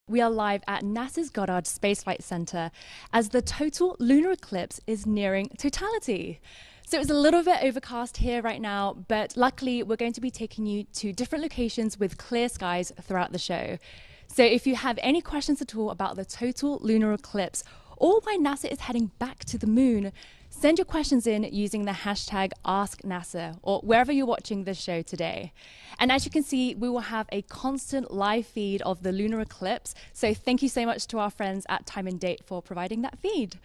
we are live at NASA's Goddard Space Flight Center as the total lunar eclipse is nearing totality. So it's a little bit overcast here right now, but luckily we're going to be taking you to different locations with clear skies throughout the show. So if you have any questions at all about the total lunar eclipse or why NASA is heading back to the moon, send your questions in using the hashtag AskNASA or wherever you're watching this show today. And as you can see, we will have a constant live feed of the lunar eclipse. So thank you so much to our friends at Time and Date for providing that feed.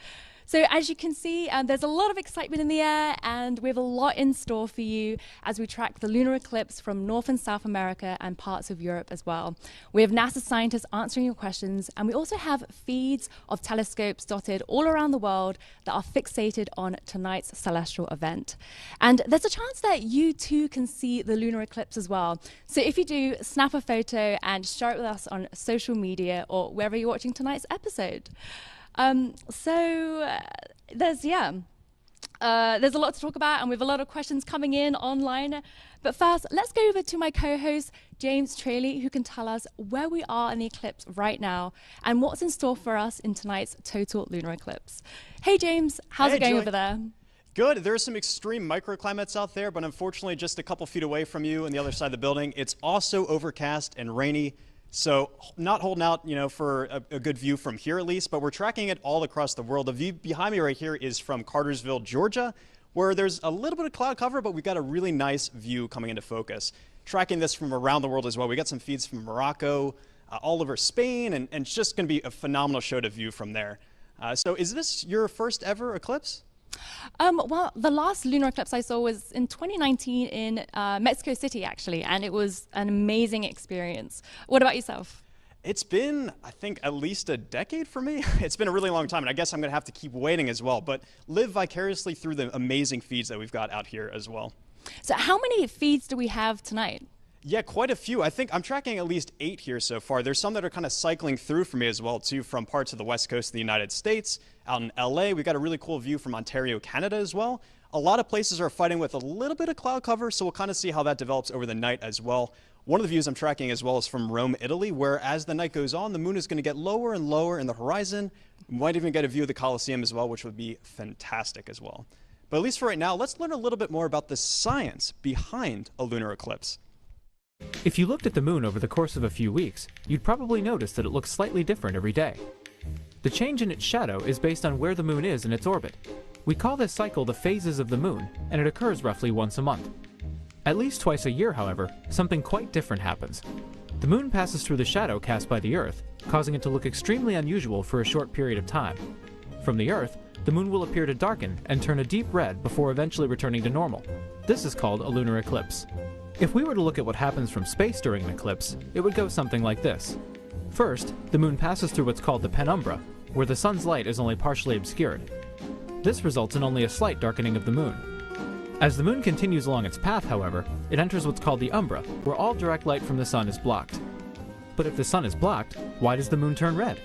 So as you can see, there's a lot of excitement in the air, and we have a lot in store for you as we track the lunar eclipse from North and South America and parts of Europe as well. We have NASA scientists answering your questions, and we also have feeds of telescopes dotted all around the world that are fixated on tonight's celestial event. And there's a chance that you too can see the lunar eclipse as well. So if you do, snap a photo and share it with us on social media or wherever you're watching tonight's episode. There's a lot to talk about, and we have a lot of questions coming in online. But first, let's go over to my co-host, James Traley, who can tell us where we are in the eclipse right now and what's in store for us in tonight's total lunar eclipse. Hey, James, how's it going Julie. over there? Good. There are some extreme microclimates out there, but unfortunately just a couple feet away from you on the other side of the building. It's also overcast and rainy. So not holding out, for a good view from here at least, but we're tracking it all across the world. The view behind me right here is from Cartersville, Georgia, where there's a little bit of cloud cover, but we've got a really nice view coming into focus. Tracking this from around the world as well. We got some feeds from Morocco, all over Spain, and it's just going to be a phenomenal show to view from there. So is this your first ever eclipse? Well, the last lunar eclipse I saw was in 2019 in Mexico City, actually, and it was an amazing experience. What about yourself? It's been, I think, at least a decade for me. It's been a really long time, and I guess I'm going to have to keep waiting as well, but live vicariously through the amazing feeds that we've got out here as well. So how many feeds do we have tonight? Yeah, quite a few. I think I'm tracking at least 8 here so far. There's some that are kind of cycling through for me as well, too, from parts of the west coast of the United States. Out in LA, we've got a really cool view from Ontario, Canada as well. A lot of places are fighting with a little bit of cloud cover, so we'll kind of see how that develops over the night as well. One of the views I'm tracking as well is from Rome, Italy, where as the night goes on, the moon is going to get lower and lower in the horizon. We might even get a view of the Colosseum as well, which would be fantastic as well. But at least for right now, let's learn a little bit more about the science behind a lunar eclipse. If you looked at the moon over the course of a few weeks, you'd probably notice that it looks slightly different every day. The change in its shadow is based on where the moon is in its orbit. We call this cycle the phases of the moon, and it occurs roughly once a month. At least twice a year, however, something quite different happens. The moon passes through the shadow cast by the Earth, causing it to look extremely unusual for a short period of time. From the Earth, the moon will appear to darken and turn a deep red before eventually returning to normal. This is called a lunar eclipse. If we were to look at what happens from space during an eclipse, it would go something like this. First, the moon passes through what's called the penumbra, where the sun's light is only partially obscured. This results in only a slight darkening of the moon. As the moon continues along its path, however, it enters what's called the umbra, where all direct light from the sun is blocked. But if the sun is blocked, why does the moon turn red?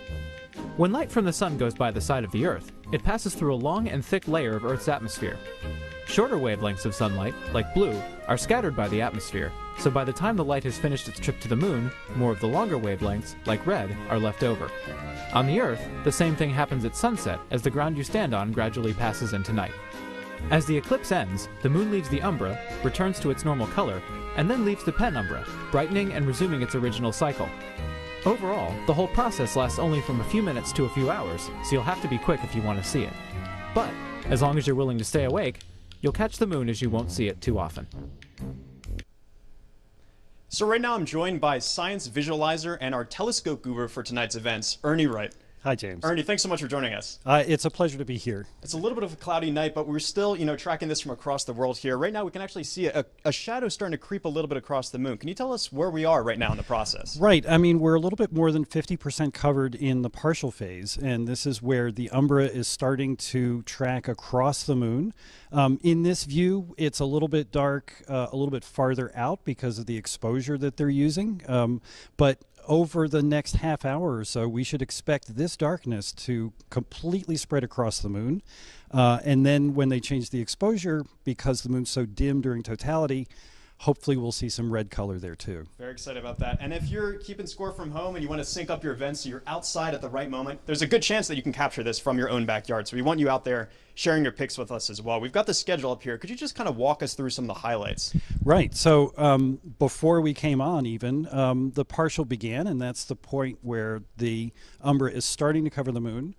When light from the sun goes by the side of the Earth, it passes through a long and thick layer of Earth's atmosphere. Shorter wavelengths of sunlight, like blue, are scattered by the atmosphere, so by the time the light has finished its trip to the moon, more of the longer wavelengths, like red, are left over. On the Earth, the same thing happens at sunset as the ground you stand on gradually passes into night. As the eclipse ends, the moon leaves the umbra, returns to its normal color, and then leaves the penumbra, brightening and resuming its original cycle. Overall, the whole process lasts only from a few minutes to a few hours, so you'll have to be quick if you want to see it. But, as long as you're willing to stay awake, you'll catch the moon as you won't see it too often. So right now I'm joined by science visualizer and our telescope guru for tonight's events, Ernie Wright. Hi, James. Ernie, thanks so much for joining us. It's a pleasure to be here. It's a little bit of a cloudy night, but we're still, tracking this from across the world here. Right now we can actually see a shadow starting to creep a little bit across the moon. Can you tell us where we are right now in the process? Right. I mean, we're a little bit more than 50% covered in the partial phase, and this is where the umbra is starting to track across the moon. In this view, it's a little bit dark, a little bit farther out because of the exposure that they're using, but over the next half hour or so, we should expect this darkness to completely spread across the moon. And then when they change the exposure, because the moon's so dim during totality, hopefully we'll see some red color there too. Very excited about that. And if you're keeping score from home and you want to sync up your events so you're outside at the right moment, there's a good chance that you can capture this from your own backyard. So we want you out there sharing your pics with us as well. We've got the schedule up here. Could you just kind of walk us through some of the highlights? Right. So before we came on even, the partial began, and that's the point where the umbra is starting to cover the moon.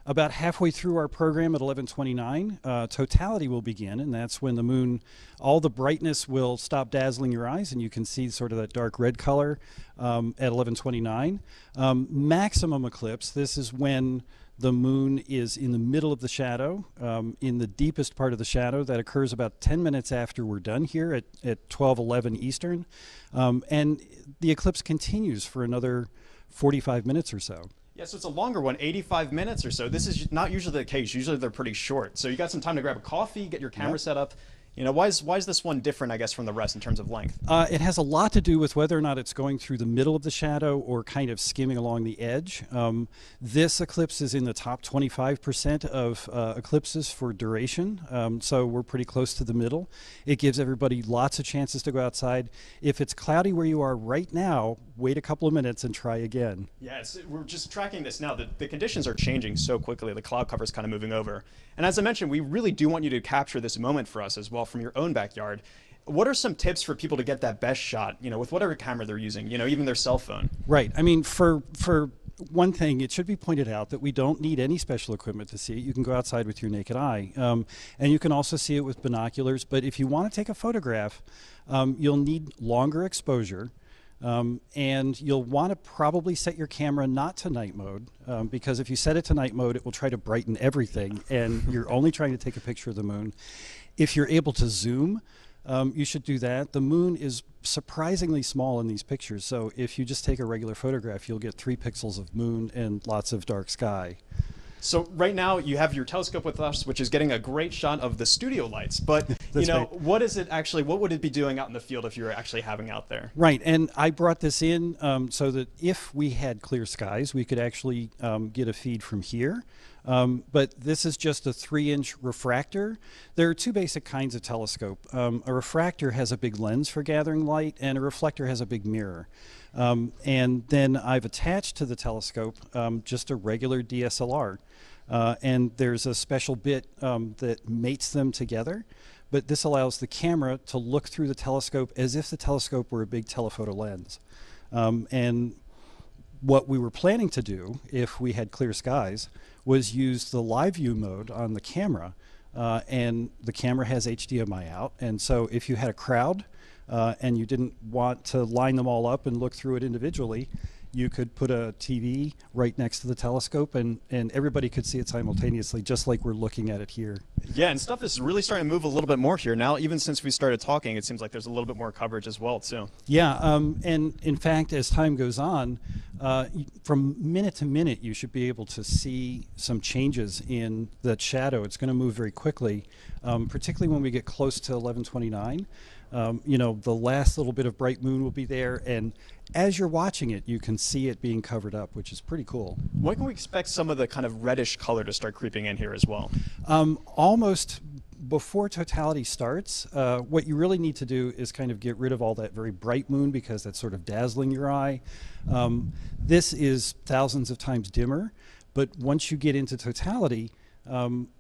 About halfway through our program at 11:29, totality will begin, and that's when the moon, all the brightness will stop dazzling your eyes, and you can see sort of that dark red color at 11:29. Maximum eclipse, this is when the moon is in the middle of the shadow, in the deepest part of the shadow. That occurs about 10 minutes after we're done here at 12:11 Eastern. And the eclipse continues for another 45 minutes or so. Yeah, so it's a longer one, 85 minutes or so. This is not usually the case. Usually they're pretty short. So you got some time to grab a coffee, get your camera set up. You know, why is this one different, I guess, from the rest in terms of length? It has a lot to do with whether or not it's going through the middle of the shadow or kind of skimming along the edge. This eclipse is in the top 25% of eclipses for duration, so we're pretty close to the middle. It gives everybody lots of chances to go outside. If it's cloudy where you are right now, wait a couple of minutes and try again. Yeah, we're just tracking this now. The conditions are changing so quickly. The cloud cover is kind of moving over. And as I mentioned, we really do want you to capture this moment for us as well from your own backyard. What are some tips for people to get that best shot, you know, with whatever camera they're using, you know, even their cell phone? Right. I mean, for one thing, it should be pointed out that we don't need any special equipment to see it. You can go outside with your naked eye. And you can also see it with binoculars. But if you want to take a photograph, you'll need longer exposure. And you'll want to probably set your camera not to night mode, because if you set it to night mode, it will try to brighten everything, and you're only trying to take a picture of the moon. If you're able to zoom, you should do that. The moon is surprisingly small in these pictures, so if you just take a regular photograph, you'll get 3 pixels of moon and lots of dark sky. So right now you have your telescope with us, which is getting a great shot of the studio lights. But you know, right. what is it actually? What would it be doing out in the field if you were actually having out there? Right, and I brought this in so that if we had clear skies, we could actually get a feed from here. But this is just a 3-inch refractor. There are 2 basic kinds of telescope. A refractor has a big lens for gathering light, and a reflector has a big mirror. And then I've attached to the telescope just a regular DSLR. And there's a special bit that mates them together. But this allows the camera to look through the telescope as if the telescope were a big telephoto lens. And what we were planning to do, if we had clear skies, was use the live view mode on the camera. And the camera has HDMI out. And so if you had a crowd and you didn't want to line them all up and look through it individually, you could put a TV right next to the telescope, and everybody could see it simultaneously, just like we're looking at it here. Yeah, and stuff is really starting to move a little bit more here now. Even since we started talking, it seems like there's a little bit more coverage as well, too. Yeah, and in fact, as time goes on, from minute to minute, you should be able to see some changes in that shadow. It's going to move very quickly, particularly when we get close to 11:29. You know, the last little bit of bright moon will be there, and as you're watching it, you can see it being covered up, which is pretty cool. When can we expect some of the kind of reddish color to start creeping in here as well? Almost before totality starts. What you really need to do is kind of get rid of all that very bright moon, because that's sort of dazzling your eye. This is thousands of times dimmer, but once you get into totality,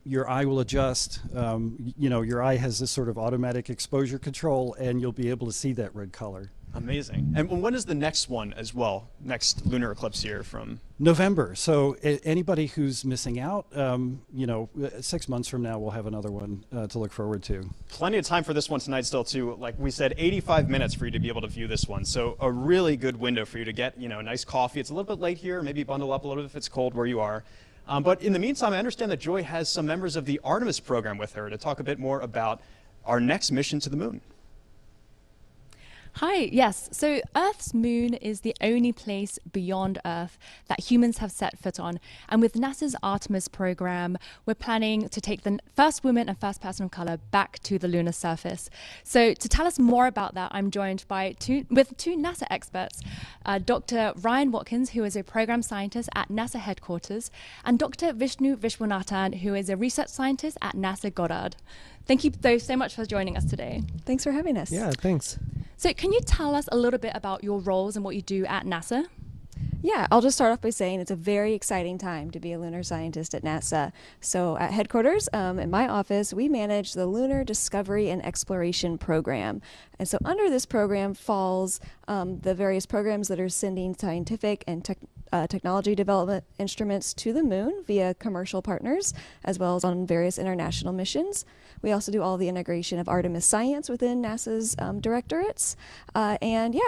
your eye will adjust. You know, your eye has this sort of automatic exposure control, and you'll be able to see that red color. Amazing. And when is the next one as well? Next lunar eclipse here from? November. So anybody who's missing out, you know, 6 months from now, we'll have another one to look forward to. Plenty of time for this one tonight still, too. Like we said, 85 minutes for you to be able to view this one. So a really good window for you to get, you know, a nice coffee. It's a little bit late here. Maybe bundle up a little bit if it's cold where you are. But in the meantime, I understand that Joy has some members of the Artemis program with her to talk a bit more about our next mission to the moon. Hi, yes. So Earth's moon is the only place beyond Earth that humans have set foot on. And with NASA's Artemis program, we're planning to take the first woman and first person of color back to the lunar surface. So to tell us more about that, I'm joined by two NASA experts, Dr. Ryan Watkins, who is a program scientist at NASA headquarters, and Dr. Vishnu Vishwanathan, who is a research scientist at NASA Goddard. Thank you both so much for joining us today. Thanks for having us. Yeah, thanks. So can you tell us a little bit about your roles and what you do at NASA? Yeah, I'll just start off by saying it's a very exciting time to be a lunar scientist at NASA. So at headquarters, in my office, we manage the Lunar Discovery and Exploration Program. And so under this program falls the various programs that are sending scientific and technology development instruments to the moon via commercial partners, as well as on various international missions. We also do all the integration of Artemis science within NASA's directorates.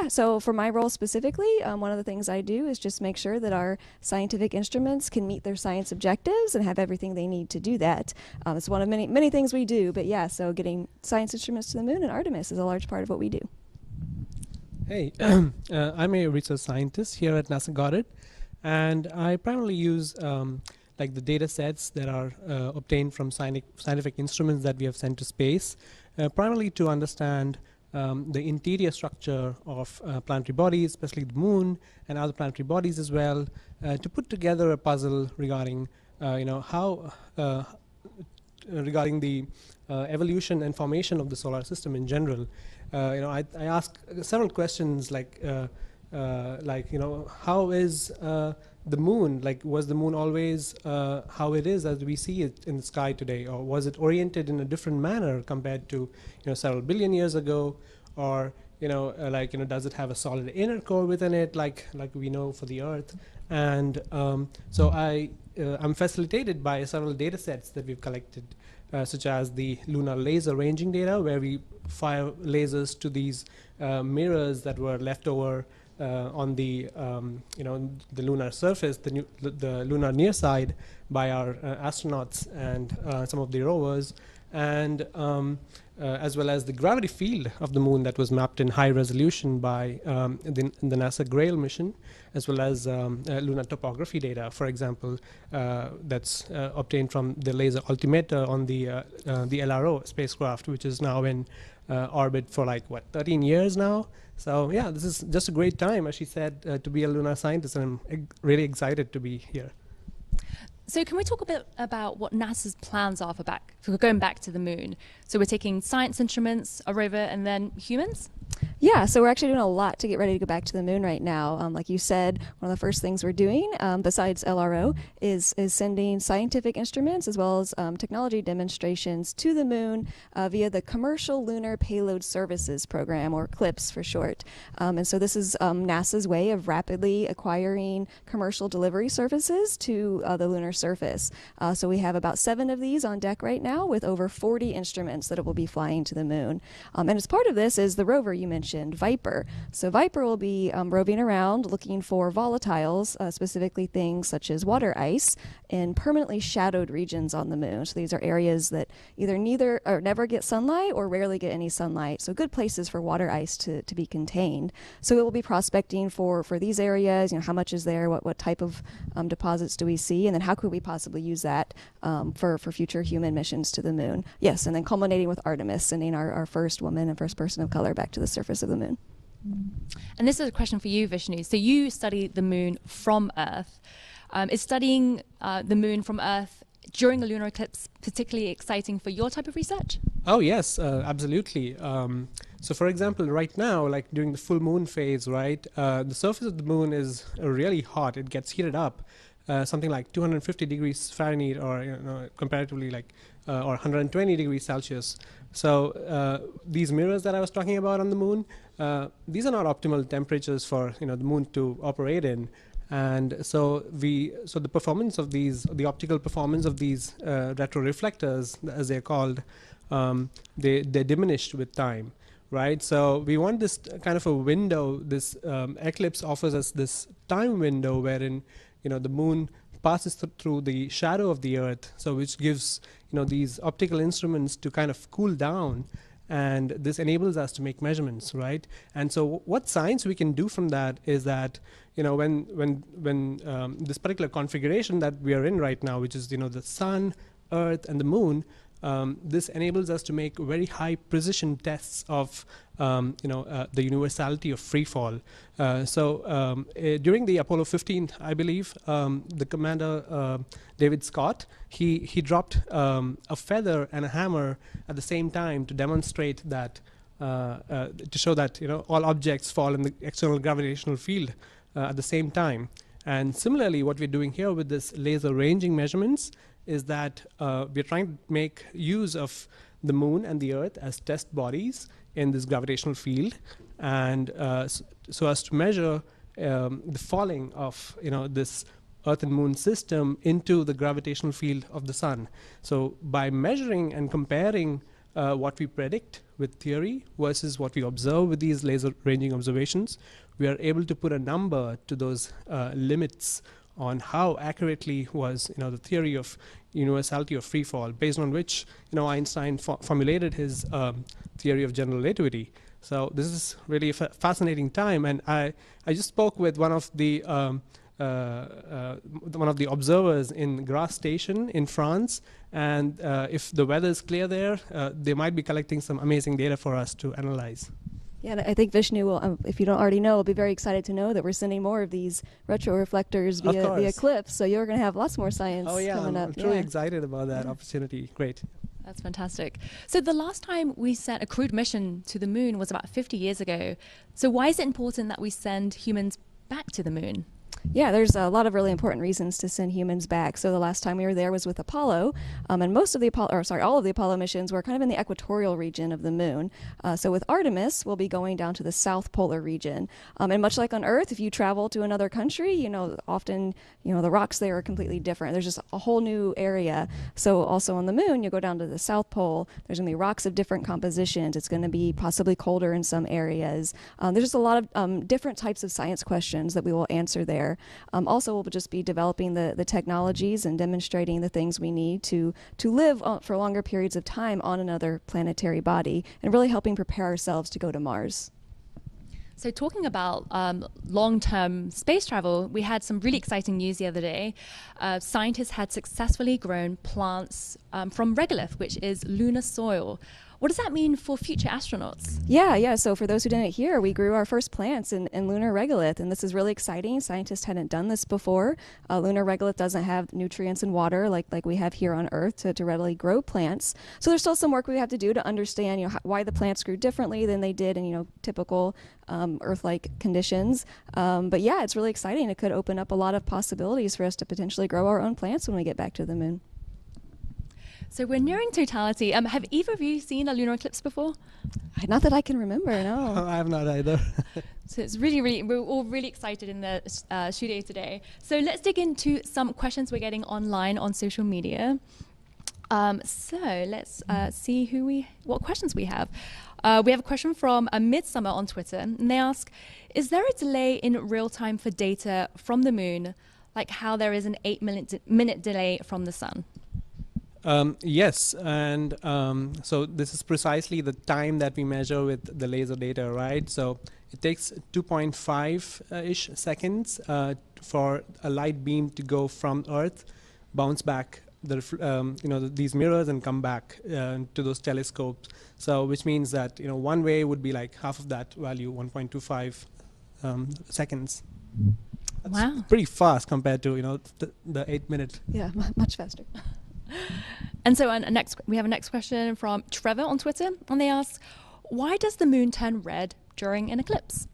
So for my role specifically, one of the things I do is just make sure that our scientific instruments can meet their science objectives and have everything they need to do that. It's one of many things we do, but yeah, so getting science instruments to the moon and Artemis is a large part of what we do. Hey, I'm a research scientist here at NASA Goddard, and I primarily use like the data sets that are obtained from scientific instruments that we have sent to space, primarily to understand the interior structure of planetary bodies, especially the moon and other planetary bodies as well, to put together a puzzle regarding regarding the evolution and formation of the solar system in general. I ask several questions like how is the moon, like was the moon always how it is as we see it in the sky today, or was it oriented in a different manner compared to several billion years ago, or does it have a solid inner core within it like we know for the Earth? And so I'm facilitated by several data sets that we've collected, such as the lunar laser ranging data, where we fire lasers to these mirrors that were left over on the the lunar surface, the lunar near side, by our astronauts and some of the rovers, and as well as the gravity field of the moon that was mapped in high resolution by the NASA Grail mission, as well as lunar topography data, for example, that's obtained from the laser altimeter on the LRO spacecraft, which is now in orbit for 13 years now. So yeah, this is just a great time, as she said, to be a lunar scientist, and I'm really excited to be here. So can we talk a bit about what NASA's plans are for going back to the moon? So we're taking science instruments, a rover, and then humans? Yeah, so we're actually doing a lot to get ready to go back to the moon right now. Like you said, one of the first things we're doing, besides LRO, is sending scientific instruments as well as technology demonstrations to the moon via the Commercial Lunar Payload Services Program, or CLIPS for short. And so this is NASA's way of rapidly acquiring commercial delivery services to the lunar surface. So we have about 7 of these on deck right now, with over 40 instruments that it will be flying to the moon. And as part of this is the rover you mentioned, Viper. So Viper will be roving around looking for volatiles, specifically things such as water ice, in permanently shadowed regions on the moon. So these are areas that either neither or never get sunlight or rarely get any sunlight. So good places for water ice to be contained. So it will be prospecting for these areas. How much is there? What type of deposits do we see? And then how could we possibly use that for future human missions to the moon? Yes, and then culminating with Artemis, sending our first woman and first person of color back to the surface of the moon. And this is a question for you, Vishnu. So you study the moon from Earth. Is studying the moon from Earth during a lunar eclipse particularly exciting for your type of research? Oh yes, absolutely. So for example, right now, like during the full moon phase, right, the surface of the moon is really hot. It gets heated up, something like 250 degrees Fahrenheit, or comparatively or 120 degrees Celsius. So these mirrors that I was talking about on the moon, these are not optimal temperatures for the moon to operate in. And so the performance of the optical performance of these retroreflectors, as they're called, they're diminished with time, right? So we want this kind of a window. This eclipse offers us this time window wherein the moon passes through the shadow of the Earth, so which gives these optical instruments to kind of cool down and this enables us to make measurements, right? And so what science we can do from that is that, when this particular configuration that we are in right now, which is, the sun, Earth, and the moon, this enables us to make very high precision tests of the universality of free fall. During the Apollo 15, I believe, the commander David Scott, he dropped a feather and a hammer at the same time to demonstrate that, to show that all objects fall in the external gravitational field at the same time. And similarly, what we're doing here with this laser ranging measurements is that we're trying to make use of the moon and the Earth as test bodies in this gravitational field, and so as to measure the falling of this Earth and Moon system into the gravitational field of the sun. So by measuring and comparing what we predict with theory versus what we observe with these laser ranging observations, we are able to put a number to those limits on how accurately was the theory of universality of free fall, based on which Einstein formulated his theory of general relativity. So this is really a fascinating time, and I just spoke with one of the observers in Grasse Station in France, and if the weather is clear there, they might be collecting some amazing data for us to analyze. Yeah, and I think Vishnu will, if you don't already know, will be very excited to know that we're sending more of these retroreflectors via the eclipse. So you're going to have lots more science coming up. I'm truly excited about that opportunity. Great. That's fantastic. So the last time we sent a crewed mission to the moon was about 50 years ago. So why is it important that we send humans back to the moon? Yeah, there's a lot of really important reasons to send humans back. So the last time we were there was with Apollo, and all of the Apollo missions were kind of in the equatorial region of the moon. So with Artemis, we'll be going down to the south polar region. And much like on Earth, if you travel to another country, often, the rocks there are completely different. There's just a whole new area. So also on the moon, you go down to the South Pole, there's going to be rocks of different compositions. It's going to be possibly colder in some areas. There's just a lot of different types of science questions that we will answer there. Also, we'll just be developing the technologies and demonstrating the things we need to live for longer periods of time on another planetary body, and really helping prepare ourselves to go to Mars. So talking about long-term space travel, we had some really exciting news the other day. Scientists had successfully grown plants from regolith, which is lunar soil. What does that mean for future astronauts? Yeah. So for those who didn't hear, we grew our first plants in lunar regolith, and this is really exciting. Scientists hadn't done this before. Lunar regolith doesn't have nutrients and water like we have here on Earth to readily grow plants. So there's still some work we have to do to understand why the plants grew differently than they did in typical Earth-like conditions. But yeah, it's really exciting. It could open up a lot of possibilities for us to potentially grow our own plants when we get back to the moon. So we're nearing totality. Have either of you seen a lunar eclipse before? Not that I can remember, no. I have not either. So it's we're all really excited in the studio today. So let's dig into some questions we're getting online on social media. So let's see what questions we have. We have a question from a Midsummer on Twitter, and they ask, is there a delay in real time for data from the moon, like how there is an 8-minute delay from the sun? Yes, and so this is precisely the time that we measure with the laser data, right? So it takes 2.5-ish seconds for a light beam to go from Earth, bounce back these mirrors, and come back to those telescopes. So which means that one way would be like half of that value, 1.25 seconds. That's wow, pretty fast compared to the 8-minute. Yeah, much faster. And so we have a next question from Trevor on Twitter, and they ask, why does the moon turn red during an eclipse?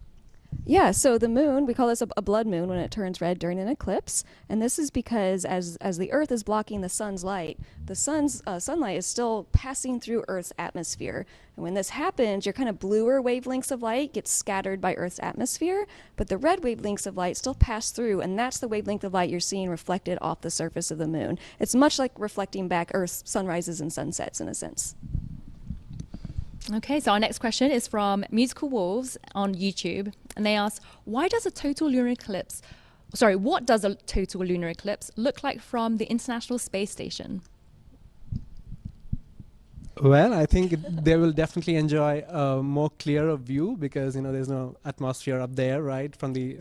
Yeah, so the moon, we call this a blood moon when it turns red during an eclipse, and this is because as the Earth is blocking the sun's light, the sun's sunlight is still passing through Earth's atmosphere. And when this happens, your kind of bluer wavelengths of light get scattered by Earth's atmosphere, but the red wavelengths of light still pass through, and that's the wavelength of light you're seeing reflected off the surface of the moon. It's much like reflecting back Earth's sunrises and sunsets in a sense. Okay, so our next question is from Musical Wolves on YouTube, and they ask, what does a total lunar eclipse look like from the International Space Station? Well, I think they will definitely enjoy a more clearer view because there's no atmosphere up there, right, from the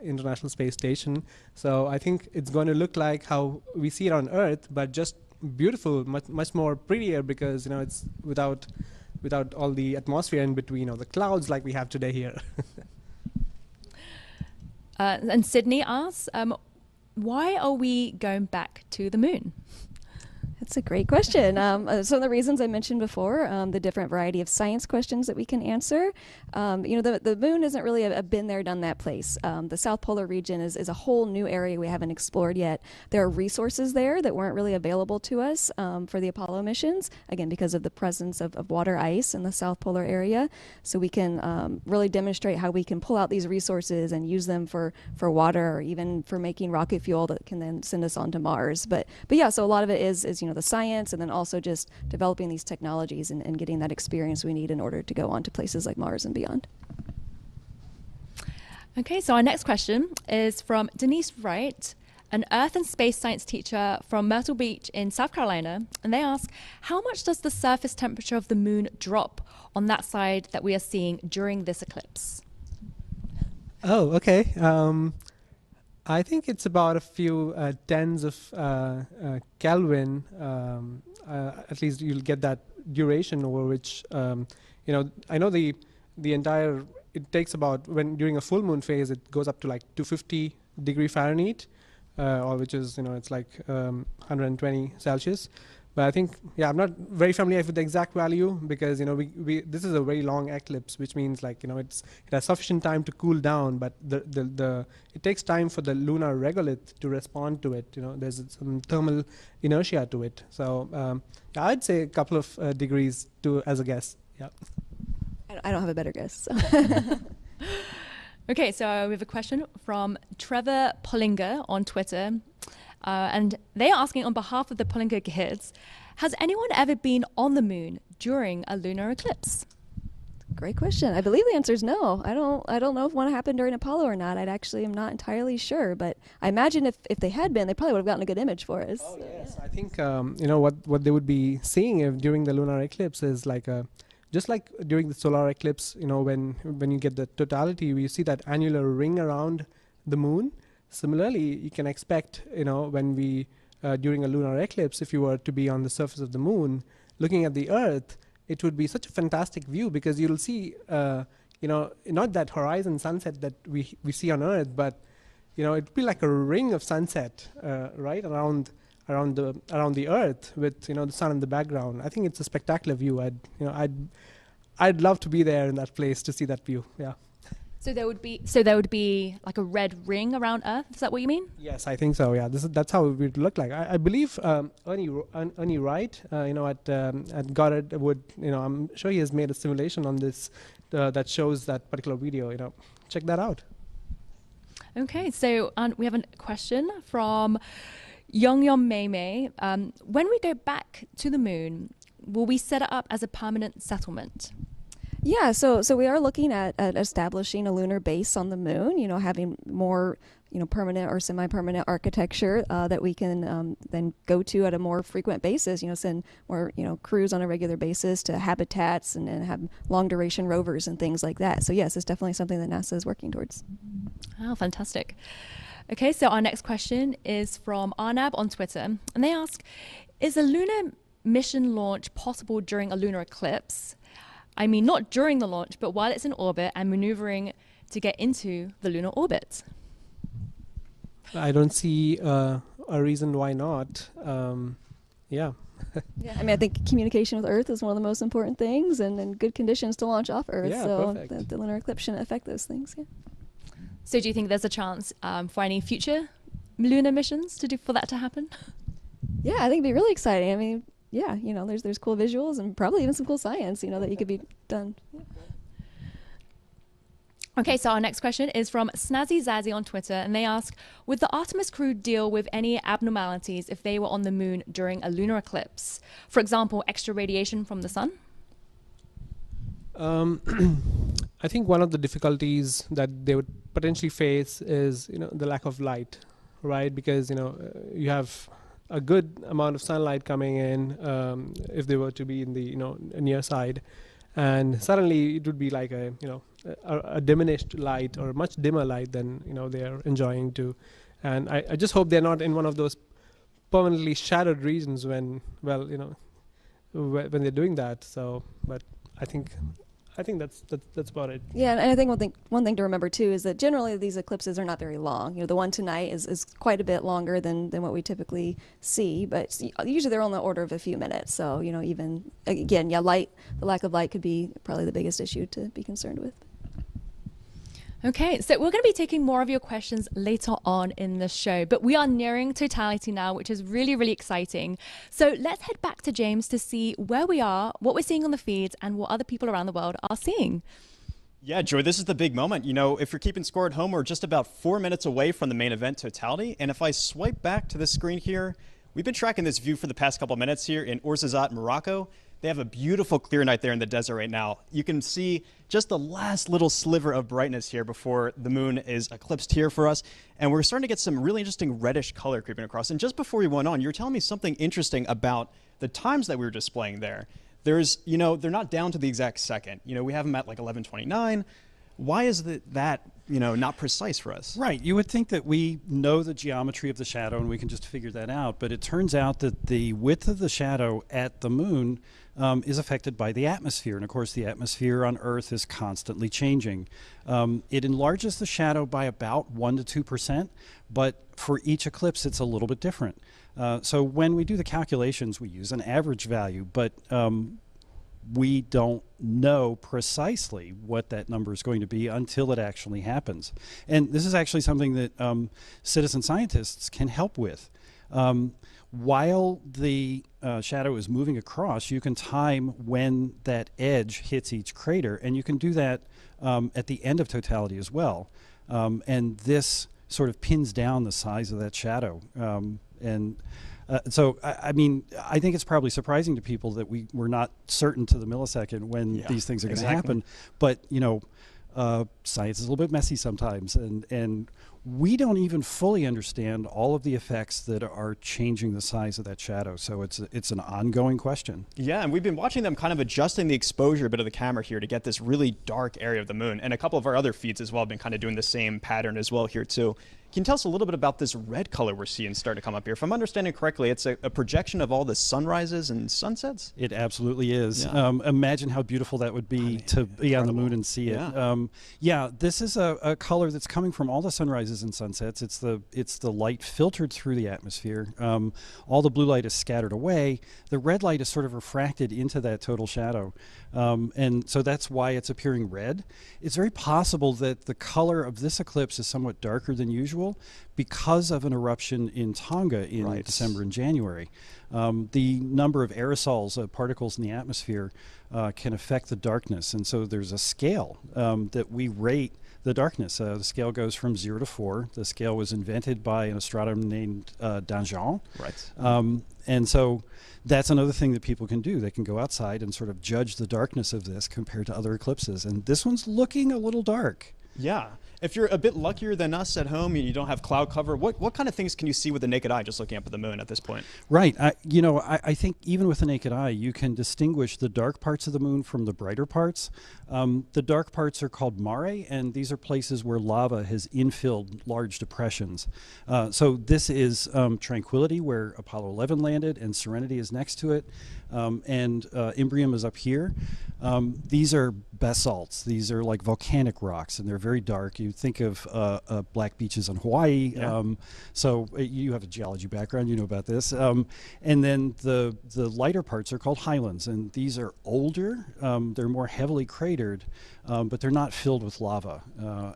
International Space Station. So I think it's going to look like how we see it on Earth, but just beautiful, much more prettier because it's without all the atmosphere in between or the clouds like we have today here. And Sydney asks, why are we going back to the moon? That's a great question. Some of the reasons I mentioned before, the different variety of science questions that we can answer. The moon isn't really a been there, done that place. The South Polar region is a whole new area we haven't explored yet. There are resources there that weren't really available to us for the Apollo missions, again, because of the presence of water ice in the South Polar area. So we can really demonstrate how we can pull out these resources and use them for water or even for making rocket fuel that can then send us on to Mars. But yeah, so a lot of it is the science and then also just developing these technologies and getting that experience we need in order to go on to places like Mars and beyond. Okay, so our next question is from Denise Wright, an Earth and Space Science teacher from Myrtle Beach in South Carolina. And they ask, how much does the surface temperature of the moon drop on that side that we are seeing during this eclipse? Oh, okay. I think it's about a few tens of Kelvin. At least you'll get that duration over which, I know the entire, it takes about, during a full moon phase, it goes up to like 250 degree Fahrenheit, or which is, it's like 120 Celsius. But I think, I'm not very familiar with the exact value because, this is a very long eclipse, which means like, it has sufficient time to cool down, but it takes time for the lunar regolith to respond to it. There's some thermal inertia to it. So I'd say a couple of degrees as a guess. Yeah. I don't have a better guess. So. Okay, so we have a question from Trevor Pollinger on Twitter. And they are asking on behalf of the Pollinger kids, has anyone ever been on the moon during a lunar eclipse? Great question. I believe the answer is no. I don't know if one happened during Apollo or not. I actually am not entirely sure, but I imagine if they had been, they probably would have gotten a good image for us. Oh, yes. I think, what they would be seeing during the lunar eclipse is like just like during the solar eclipse, when you get the totality, you see that annular ring around the moon. Similarly, you can expect, when we, during a lunar eclipse, if you were to be on the surface of the moon, looking at the Earth, it would be such a fantastic view because you'll see, not that horizon sunset that we see on Earth, but, it'd be like a ring of sunset, right, around the Earth with, the sun in the background. I think it's a spectacular view. I'd love to be there in that place to see that view. Yeah. So there would be like a red ring around Earth. Is that what you mean? Yes, I think so. Yeah, that's how it would look like. I believe Ernie Wright, at Goddard would, I'm sure he has made a simulation on this that shows that particular video. Check that out. Okay, so we have a question from Yong Mei Mei. When we go back to the moon, will we set it up as a permanent settlement? Yeah, so we are looking at establishing a lunar base on the moon, having more, permanent or semi-permanent architecture that we can then go to at a more frequent basis, send more, crews on a regular basis to habitats and have long-duration rovers and things like that. So yes, it's definitely something that NASA is working towards. Oh, fantastic. Okay, so our next question is from Arnab on Twitter, and they ask, is a lunar mission launch possible during a lunar eclipse? I mean, not during the launch, but while it's in orbit and maneuvering to get into the lunar orbit. I don't see a reason why not. Yeah. Yeah, I think communication with Earth is one of the most important things, and good conditions to launch off Earth. Yeah, so perfect. the lunar eclipse shouldn't affect those things. Yeah. So do you think there's a chance for any future lunar missions for that to happen? Yeah, I think it'd be really exciting. Yeah, there's cool visuals and probably even some cool science, that you could be done. Yeah. Okay, so our next question is from Snazzy Zazzy on Twitter, and they ask, would the Artemis crew deal with any abnormalities if they were on the moon during a lunar eclipse? For example, extra radiation from the sun? I think one of the difficulties that they would potentially face is, the lack of light, right? Because, you have a good amount of sunlight coming in, if they were to be in the near side, and suddenly it would be like a diminished light or a much dimmer light than they are enjoying to. And I just hope they're not in one of those permanently shadowed regions when when they're doing that. So, but I think that's about it. Yeah, and I think one thing to remember too is that generally these eclipses are not very long. The one tonight is quite a bit longer than what we typically see, but usually they're on the order of a few minutes. So even again, the lack of light could be probably the biggest issue to be concerned with. Okay, so we're going to be taking more of your questions later on in the show, but we are nearing totality now, which is really, really exciting. So let's head back to James to see where we are, what we're seeing on the feeds, and what other people around the world are seeing. Yeah, Joy, this is the big moment. If you're keeping score at home, we're just about 4 minutes away from the main event, Totality. And if I swipe back to the screen here, we've been tracking this view for the past couple minutes here in Ouarzazate, Morocco. They have a beautiful clear night there in the desert right now. You can see just the last little sliver of brightness here before the moon is eclipsed here for us. And we're starting to get some really interesting reddish color creeping across. And just before we went on, you were telling me something interesting about the times that we were displaying there. There's, they're not down to the exact second. We have them at like 11:29. Why is that not precise for us? Right. You would think that we know the geometry of the shadow and we can just figure that out. But it turns out that the width of the shadow at the moon is affected by the atmosphere. And of course, the atmosphere on Earth is constantly changing. It enlarges the shadow by about 1% to 2%, but for each eclipse, it's a little bit different. So when we do the calculations, we use an average value, but we don't know precisely what that number is going to be until it actually happens. And this is actually something that citizen scientists can help with. While the shadow is moving across, you can time when that edge hits each crater, and you can do that at the end of totality as well. And this sort of pins down the size of that shadow. So, I think it's probably surprising to people that we're not certain to the millisecond when these things are going to happen. But, science is a little bit messy sometimes. And we don't even fully understand all of the effects that are changing the size of that shadow. So it's an ongoing question. Yeah, and we've been watching them kind of adjusting the exposure a bit of the camera here to get this really dark area of the moon. And a couple of our other feeds as well have been kind of doing the same pattern as well here too. Can you tell us a little bit about this red color we're seeing start to come up here? If I'm understanding correctly, it's a projection of all the sunrises and sunsets? It absolutely is. Yeah. Imagine how beautiful that would be to be on the moon and see it. This is a color that's coming from all the sunrises and sunsets. It's the light filtered through the atmosphere. All the blue light is scattered away. The red light is sort of refracted into that total shadow. And so that's why it's appearing red. It's very possible that the color of this eclipse is somewhat darker than usual because of an eruption in Tonga in December and January. The number of aerosols, particles in the atmosphere, can affect the darkness. And so there's a scale that we rate the darkness. The scale goes from 0 to 4. The scale was invented by an astronomer named Danjon. Right. And so that's another thing that people can do. They can go outside and sort of judge the darkness of this compared to other eclipses. And this one's looking a little dark. Yeah. If you're a bit luckier than us at home and you don't have cloud cover, what kind of things can you see with the naked eye just looking up at the moon at this point? Right. I think even with the naked eye, you can distinguish the dark parts of the moon from the brighter parts. The dark parts are called mare, and these are places where lava has infilled large depressions. So this is Tranquility, where Apollo 11 landed, and Serenity is next to it, and Imbrium is up here. These are basalts. These are like volcanic rocks, and they're very dark. You think of black beaches in Hawaii. Yeah. So you have a geology background, you know about this. And then the lighter parts are called highlands, and these are older. They're more heavily cratered, but they're not filled with lava.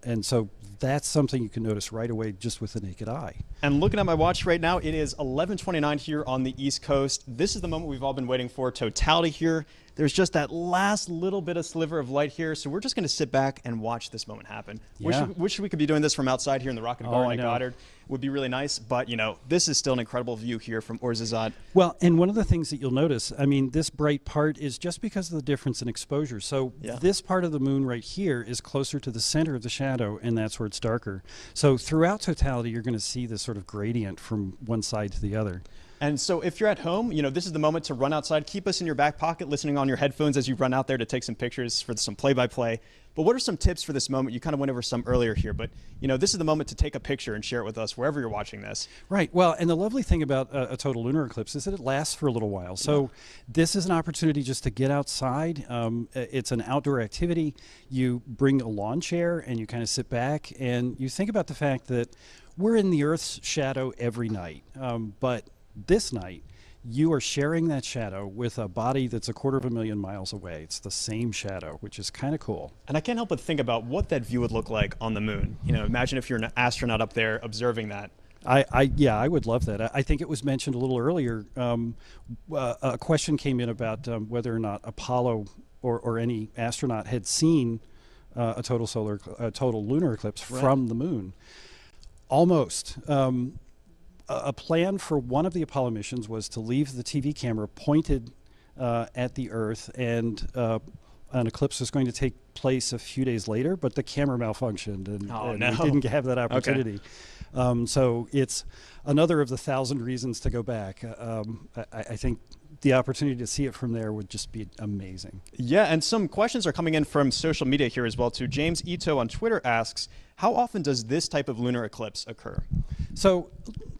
And so that's something you can notice right away just with the naked eye. And looking at my watch right now, it is 11:29 here on the East Coast. This is the moment we've all been waiting for, totality here. There's just that last little bit of sliver of light here, so we're just going to sit back and watch this moment happen. Yeah. Wish we could be doing this from outside here in the Rocket Garden I at know. Goddard. Would be really nice, but this is still an incredible view here from Ouarzazate. Well, and one of the things that you'll notice, this bright part is just because of the difference in exposure. So this part of the moon right here is closer to the center of the shadow, and that's where it's darker. So throughout totality, you're going to see this sort of gradient from one side to the other. And so if you're at home, this is the moment to run outside. Keep us in your back pocket, listening on your headphones as you run out there to take some pictures for some play-by-play. But what are some tips for this moment? You kind of went over some earlier here, but this is the moment to take a picture and share it with us wherever you're watching this. Right. Well, and the lovely thing about a total lunar eclipse is that it lasts for a little while. So this is an opportunity just to get outside. It's an outdoor activity. You bring a lawn chair and you kind of sit back and you think about the fact that we're in the Earth's shadow every night. But this night, you are sharing that shadow with a body that's 250,000 miles away. It's the same shadow, which is kind of cool. And I can't help but think about what that view would look like on the moon. Imagine if you're an astronaut up there observing that. I would love that. I think it was mentioned a little earlier. A question came in about whether or not Apollo or any astronaut had seen a total lunar eclipse from the moon. Almost. A plan for one of the Apollo missions was to leave the TV camera pointed at the Earth, and an eclipse was going to take place a few days later, but the camera malfunctioned, and we didn't have that opportunity. Okay. So it's another of the 1,000 reasons to go back. I think the opportunity to see it from there would just be amazing. Yeah, and some questions are coming in from social media here as well, too. James Ito on Twitter asks, how often does this type of lunar eclipse occur? So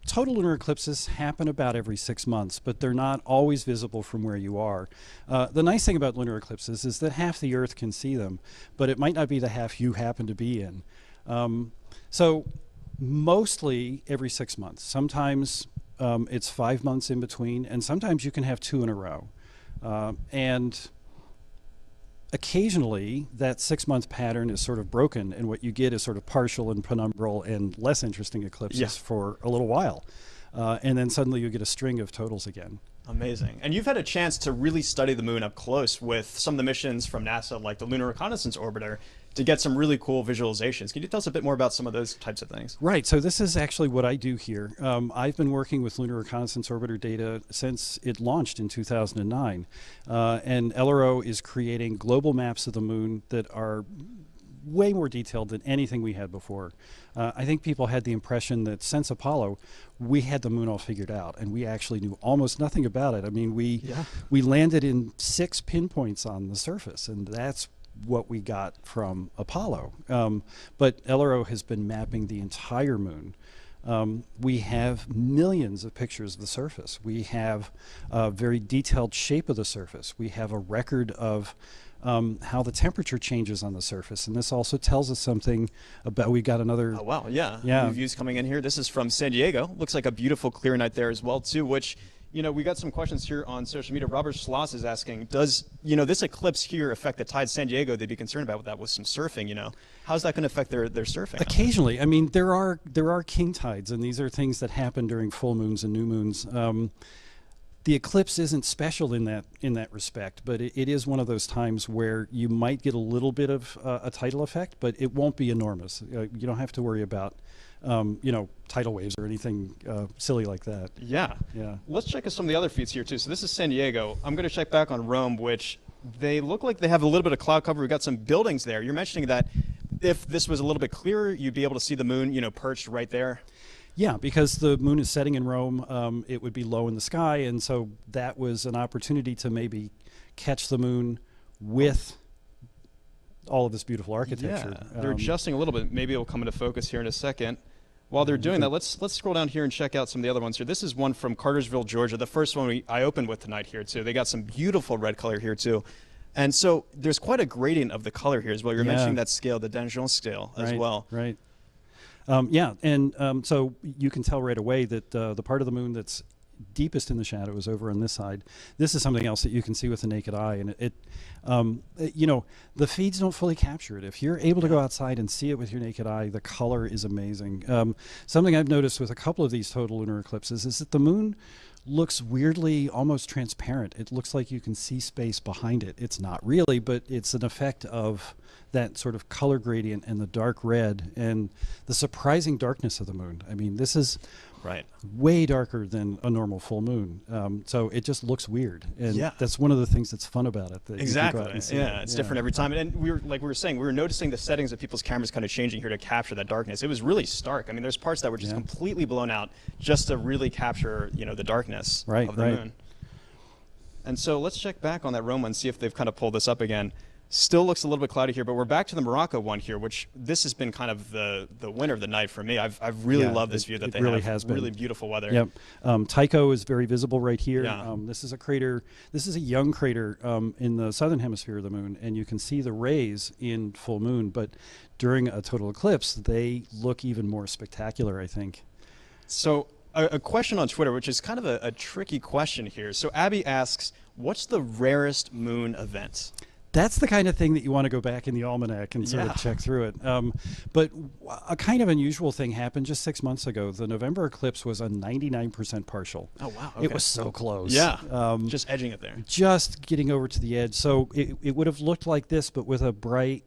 total lunar eclipses happen about every 6 months, but they're not always visible from where you are. The nice thing about lunar eclipses is that half the Earth can see them, but it might not be the half you happen to be in. So mostly every 6 months. Sometimes it's 5 months in between, and sometimes you can have 2 in a row. And occasionally that 6-month pattern is sort of broken, and what you get is sort of partial and penumbral and less interesting eclipses for a little while. And then suddenly you get a string of totals again. Amazing. And you've had a chance to really study the moon up close with some of the missions from NASA, like the Lunar Reconnaissance Orbiter, to get some really cool visualizations. Can you tell us a bit more about some of those types of things? Right. So this is actually what I do here. I've been working with Lunar Reconnaissance Orbiter data since it launched in 2009. And LRO is creating global maps of the moon that are way more detailed than anything we had before. I think people had the impression that since Apollo, we had the moon all figured out, and we actually knew almost nothing about it. I mean, we landed in 6 pinpoints on the surface, and that's what we got from Apollo. But LRO has been mapping the entire moon. We have millions of pictures of the surface. We have a very detailed shape of the surface. We have a record of how the temperature changes on the surface, and this also tells us something about. We got another. Oh wow, yeah. Views coming in here. This is from San Diego. Looks like a beautiful clear night there as well too. Which, we got some questions here on social media. Robert Schloss is asking, does this eclipse here affect the tides? San Diego, they'd be concerned about that with some surfing. How's that going to affect their surfing? Occasionally, I mean, there are king tides, and these are things that happen during full moons and new moons. The eclipse isn't special in that respect, but it is one of those times where you might get a little bit of a tidal effect, but it won't be enormous. You don't have to worry about tidal waves or anything silly like that. Yeah. Let's check out some of the other feeds here too. So this is San Diego. I'm going to check back on Rome, which they look like they have a little bit of cloud cover. We've got some buildings there. You're mentioning that if this was a little bit clearer, you'd be able to see the moon, perched right there. Yeah, because the moon is setting in Rome, it would be low in the sky, and so that was an opportunity to maybe catch the moon with all of this beautiful architecture. Yeah, they're adjusting a little bit. Maybe it'll come into focus here in a second. While they're doing that, let's scroll down here and check out some of the other ones here. This is one from Cartersville, Georgia, the first one I opened with tonight here too. They got some beautiful red color here too. And so there's quite a gradient of the color here as well. You're mentioning that scale, the Danjon scale as well. Right. So you can tell right away that the part of the moon that's deepest in the shadow is over on this side. This is something else that you can see with the naked eye, and the feeds don't fully capture it. If you're able to go outside and see it with your naked eye, the color is amazing. Something I've noticed with a couple of these total lunar eclipses is that the moon looks weirdly almost transparent. It looks like you can see space behind it. It's not really, but it's an effect of that sort of color gradient and the dark red and the surprising darkness of the moon. I mean, this is way darker than a normal full moon. So it just looks weird. And that's one of the things that's fun about it. That Exactly. You can go out and see It's different every time. And we were saying, we were noticing the settings of people's cameras kind of changing here to capture that darkness. It was really stark. I mean, there's parts that were just completely blown out just to really capture, you know, the darkness of the moon. And so let's check back on that Rome one, see if they've kind of pulled this up again. Still looks a little bit cloudy here, but we're back to the Morocco one here, which this has been kind of the winner of the night for me. I've really loved this view that they really have. Has been. Really beautiful weather. Yep. Tycho is very visible right here. Yeah. This is a crater. This is a young crater in the southern hemisphere of the moon, and you can see the rays in full moon. But during a total eclipse, they look even more spectacular, I think. So a question on Twitter, which is kind of a tricky question here. So Abby asks, what's the rarest moon event? That's the kind of thing that you want to go back in the almanac and sort of check through it. But a kind of unusual thing happened just 6 months ago. The November eclipse was a 99% partial. Oh, wow. Okay. It was so close. Yeah, just edging it there. Just getting over to the edge. So it would have looked like this, but with a bright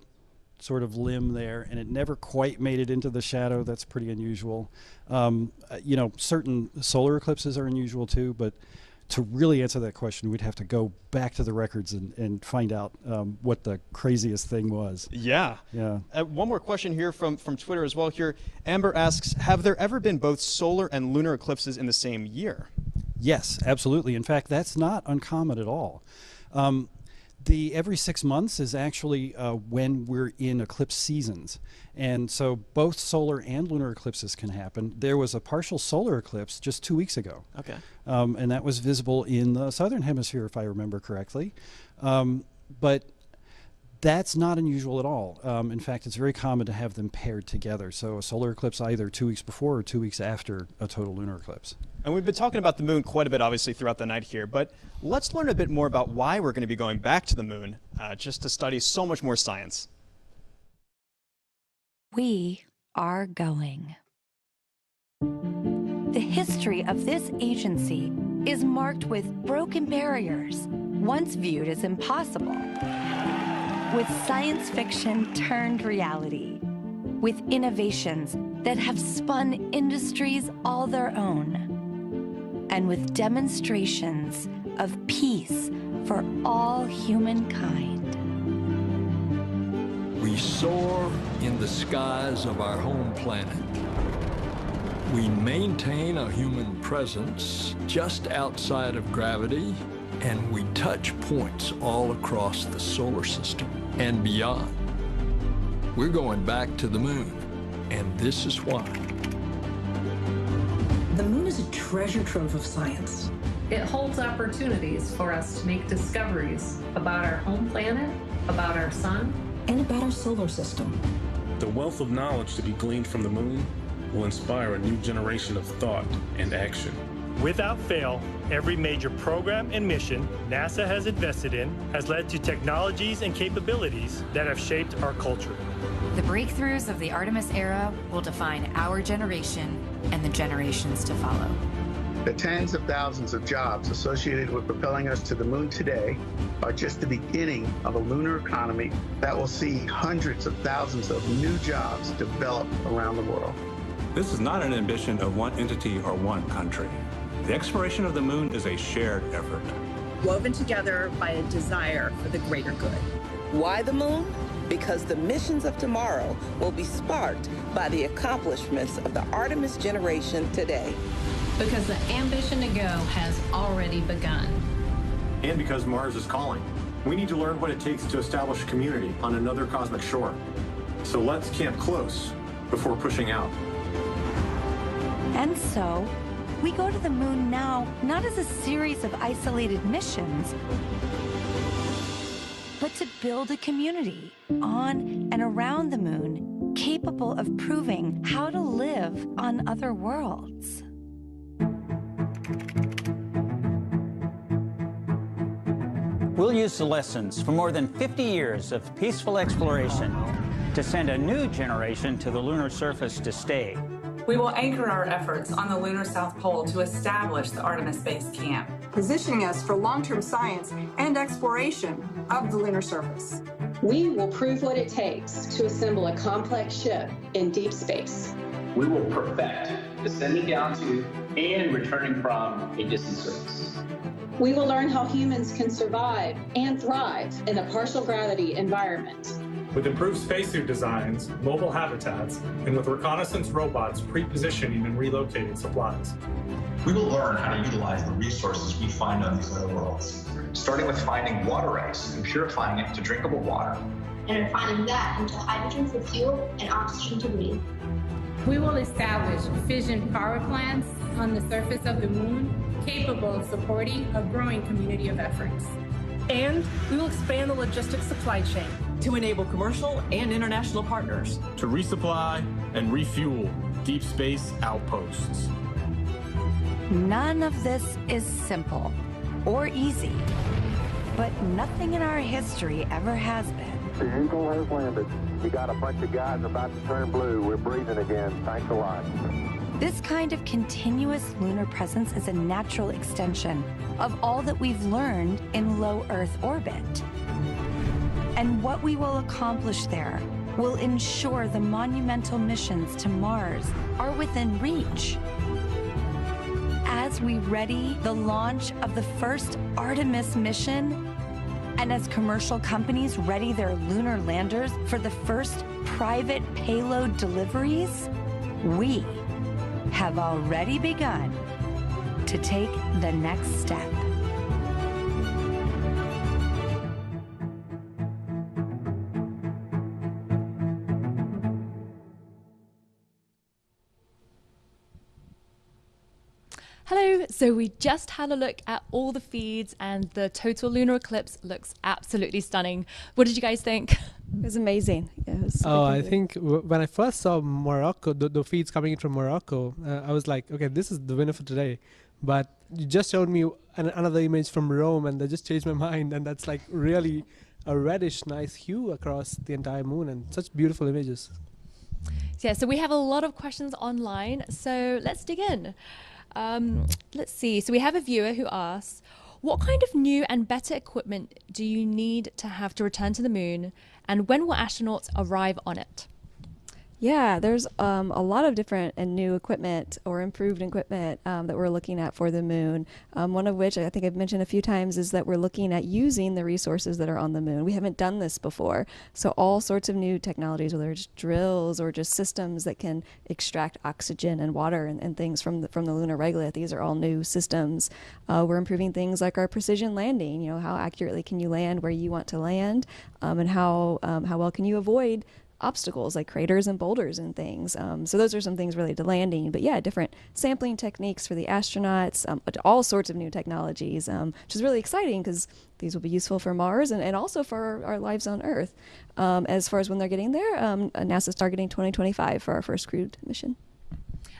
sort of limb there, and it never quite made it into the shadow. That's pretty unusual. You know, certain solar eclipses are unusual too, but to really answer that question, we'd have to go back to the records and find out what the craziest thing was. Yeah. One more question here from Twitter as well here. Amber asks, have there ever been both solar and lunar eclipses in the same year? Yes, absolutely. In fact, that's not uncommon at all. The every 6 months is actually when we're in eclipse seasons. And so both solar and lunar eclipses can happen. There was a partial solar eclipse just 2 weeks ago. Okay. And that was visible in the southern hemisphere, if I remember correctly. But that's not unusual at all. In fact, it's very common to have them paired together. So a solar eclipse either 2 weeks before or 2 weeks after a total lunar eclipse. And we've been talking about the moon quite a bit, obviously, throughout the night here. But let's learn a bit more about why we're going to be going back to the moon just to study so much more science. We are going. The history of this agency is marked with broken barriers, once viewed as impossible, with science fiction turned reality, with innovations that have spun industries all their own, and with demonstrations of peace for all humankind. We soar in the skies of our home planet. We maintain a human presence just outside of gravity, and we touch points all across the solar system and beyond. We're going back to the moon, and this is why. The moon is a treasure trove of science. It holds opportunities for us to make discoveries about our home planet, about our sun, and about our solar system. The wealth of knowledge to be gleaned from the moon will inspire a new generation of thought and action. Without fail, every major program and mission NASA has invested in has led to technologies and capabilities that have shaped our culture. The breakthroughs of the Artemis era will define our generation and the generations to follow. The tens of thousands of jobs associated with propelling us to the moon today are just the beginning of a lunar economy that will see hundreds of thousands of new jobs develop around the world. This is not an ambition of one entity or one country. The exploration of the moon is a shared effort, woven together by a desire for the greater good. Why the moon? Because the missions of tomorrow will be sparked by the accomplishments of the Artemis generation today. Because the ambition to go has already begun. And because Mars is calling. We need to learn what it takes to establish a community on another cosmic shore. So let's camp close before pushing out. And so, we go to the moon now, not as a series of isolated missions, but to build a community on and around the moon capable of proving how to live on other worlds. We'll use the lessons from more than 50 years of peaceful exploration to send a new generation to the lunar surface to stay. We will anchor our efforts on the lunar South Pole to establish the Artemis Base Camp, positioning us for long-term science and exploration of the lunar surface. We will prove what it takes to assemble a complex ship in deep space. We will perfect descending down to and returning from a distant surface. We will learn how humans can survive and thrive in a partial gravity environment. With improved spacesuit designs, mobile habitats, and with reconnaissance robots pre-positioning and relocating supplies. We will learn how to utilize the resources we find on these other worlds, starting with finding water ice and purifying it to drinkable water. And refining that into hydrogen for fuel and oxygen to breathe. We will establish fission power plants on the surface of the moon, capable of supporting a growing community of efforts. And we will expand the logistics supply chain to enable commercial and international partners to resupply and refuel deep space outposts. None of this is simple or easy, but nothing in our history ever has been. The Eagle has landed. You got a bunch of guys about to turn blue. We're breathing again. Thanks a lot. This kind of continuous lunar presence is a natural extension of all that we've learned in low Earth orbit. And what we will accomplish there will ensure the monumental missions to Mars are within reach. As we ready the launch of the first Artemis mission, and as commercial companies ready their lunar landers for the first private payload deliveries, we have already begun to take the next step. Hello, so we just had a look at all the feeds and the total lunar eclipse looks absolutely stunning. What did you guys think? It was amazing. Yeah, it was I think when I first saw Morocco, the feeds coming in from Morocco, I was like, okay, this is the winner for today. But you just showed me another image from Rome, and that just changed my mind. And that's like really a reddish, nice hue across the entire moon, and such beautiful images. Yeah, so we have a lot of questions online, so let's dig in. Let's see. So we have a viewer who asks, what kind of new and better equipment do you need to have to return to the moon, and when will astronauts arrive on it? Yeah, there's a lot of different and new equipment or improved equipment that we're looking at for the moon. One of which I think I've mentioned a few times is that we're looking at using the resources that are on the moon. We haven't done this before. So all sorts of new technologies, whether it's drills or just systems that can extract oxygen and water and things from the lunar regolith. These are all new systems. We're improving things like our precision landing. You know, how accurately can you land where you want to land, and how well can you avoid obstacles like craters and boulders and things. So those are some things related to landing. But yeah, different sampling techniques for the astronauts, all sorts of new technologies, which is really exciting because these will be useful for Mars and also for our lives on Earth. As far as when they're getting there, NASA's targeting 2025 for our first crewed mission.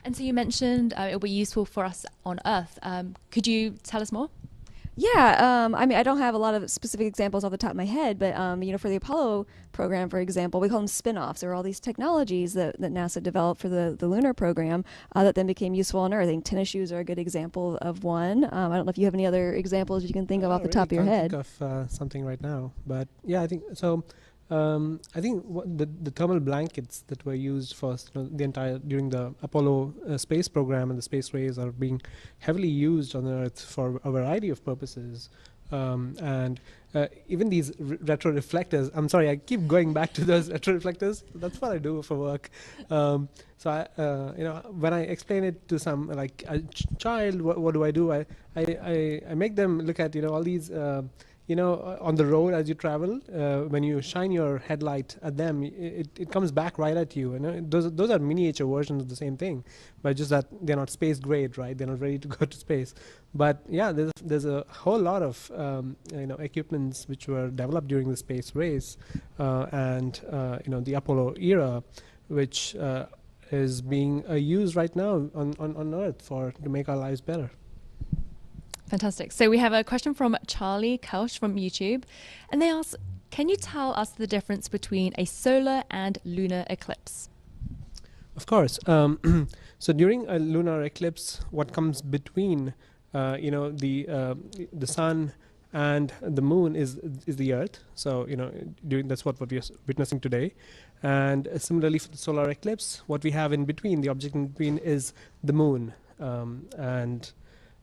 And so you mentioned it will be useful for us on Earth. Could you tell us more? Yeah, I mean, I don't have a lot of specific examples off the top of my head, but you know, for the Apollo program, for example, we call them spin-offs. There are all these technologies that NASA developed for the lunar program that then became useful on Earth. I think tennis shoes are a good example of one. I don't know if you have any other examples you can think of off the top of your head. I can't think of something right now, but yeah, I think so. I think the thermal blankets that were used for the entire during the Apollo space program and the space race are being heavily used on Earth for a variety of purposes, and even these retro reflectors. I'm sorry, I keep going back to those retro reflectors. That's what I do for work. So I, you know, when I explain it to some like a child, what do? I make them look at all these. You know, on the road as you travel, when you shine your headlight at them, it comes back right at you. And those are miniature versions of the same thing, but just that they're not space grade, right? They're not ready to go to space. But yeah, there's a whole lot of equipments which were developed during the space race and the Apollo era, which is being used right now on Earth to make our lives better. Fantastic. So we have a question from Charlie Kelch from YouTube, and they ask, can you tell us the difference between a solar and lunar eclipse? Of course. So during a lunar eclipse, what comes between, the sun and the moon is the Earth. So that's what we are witnessing today. And similarly for the solar eclipse, what we have in between, the object in between, is the moon. And